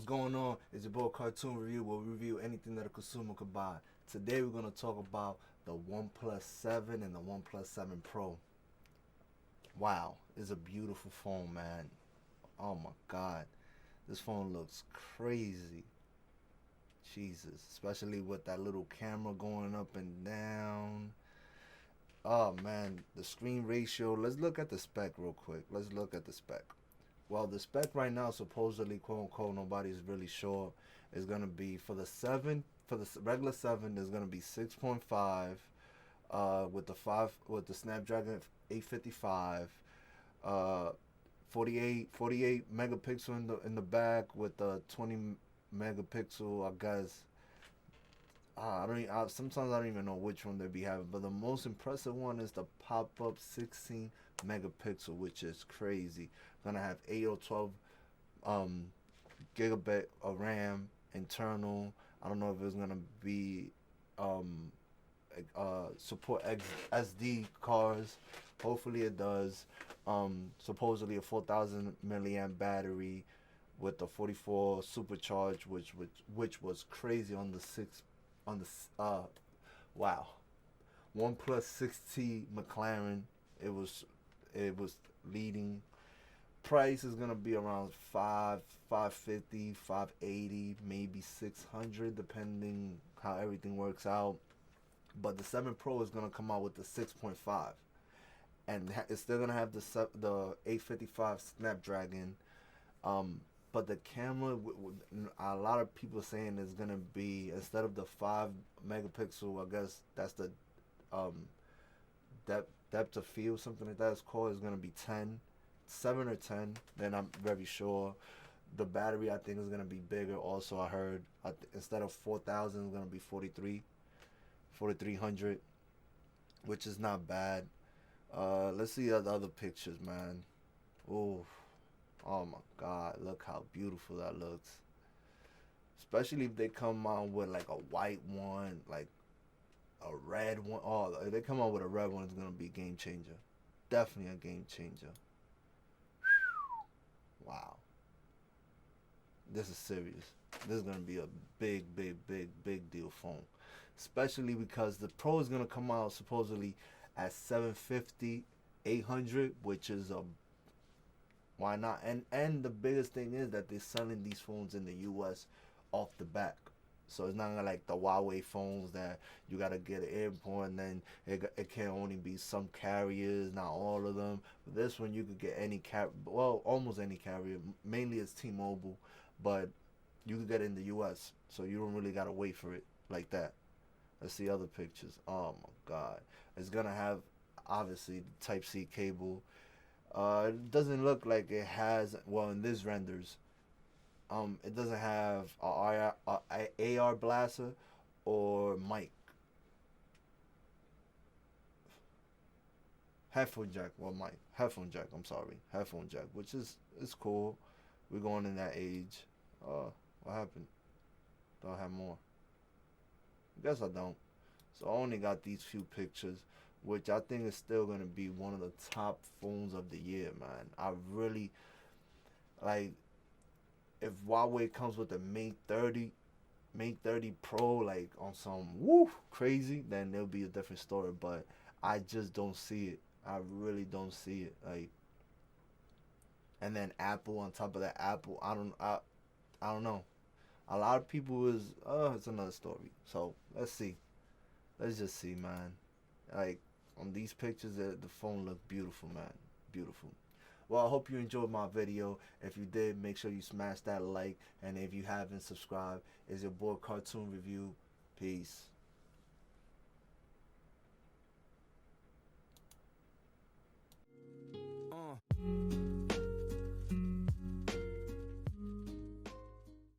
going on? It's your boy Kartoon Review, where we review anything that a consumer could buy. Today we're going to talk about the OnePlus 7 and the OnePlus 7 Pro. Wow, it's a beautiful phone, man. Oh my god, this phone looks crazy. Jesus, especially with that little camera going up and down. Oh man, the screen ratio. Let's look at the spec real quick. Let's look at the spec. Well, the spec right now, supposedly, quote unquote, nobody's really sure, is gonna be for the 7. For the regular 7, there's gonna be 6.5, with the Snapdragon 855, 48 megapixel in the back with the 20 megapixel, I guess. Sometimes I don't even know which one they be having, but the most impressive one is the pop-up 16 megapixel, which is crazy. Gonna have 8 or 12 gigabit of RAM internal. I don't know if it's gonna be support SD cards. Hopefully it does. Supposedly a 4,000 milliamp battery with the 44 supercharged, which was crazy on the wow, OnePlus 6T McLaren. It was leading. Price is gonna be around 550, 580, maybe 600, depending how everything works out. But the 7 Pro is gonna come out with the 6.5, and it's still gonna have the 855 Snapdragon. But the camera, a lot of people saying is gonna be, instead of the 5 megapixel, I guess that's the depth of field, something like that it's called, is gonna be 7 or 10. Then I'm very sure. The battery, I think, is gonna be bigger. Also, I heard instead of 4,000, it's gonna be 4,300, which is not bad. Let's see the other pictures, man. Oh my god, look how beautiful that looks. Especially if they come out with like a white one, like a red one. Oh, if they come out with a red one, it's gonna be a game changer. Definitely a game changer. Wow. This is serious. This is gonna be a big deal phone. Especially because the Pro is gonna come out supposedly at 750, 800, which is a why not? And the biggest thing is that they're selling these phones in the US off the back. So it's not like the Huawei phones that you gotta get an airport, and then it can only be some carriers, not all of them. But this one you could get any almost any carrier. Mainly it's T-Mobile, but you could get it in the US, so you don't really gotta wait for it like that. Let's see other pictures. Oh my god, it's gonna have obviously the Type-C cable. It doesn't look like it has, well, in this renders, it doesn't have a AR blaster or mic. Headphone jack, well, mic. Headphone jack, I'm sorry. Headphone jack, which is cool. We're going in that age. What happened? Do I have more? I guess I don't. So I only got these few pictures, which I think is still going to be one of the top phones of the year, man. I really, like, if Huawei comes with the Mate 30 Pro, like, on some crazy, then it'll be a different story, but I just don't see it. I really don't see it. Like, and then Apple on top of that. Apple, I don't know. A lot of people it's another story. So, let's see. Let's just see, man. Like, on these pictures, the phone looked beautiful, man. Beautiful. Well, I hope you enjoyed my video. If you did, make sure you smash that like. And if you haven't subscribed, it's your boy Kartoon Review. Peace.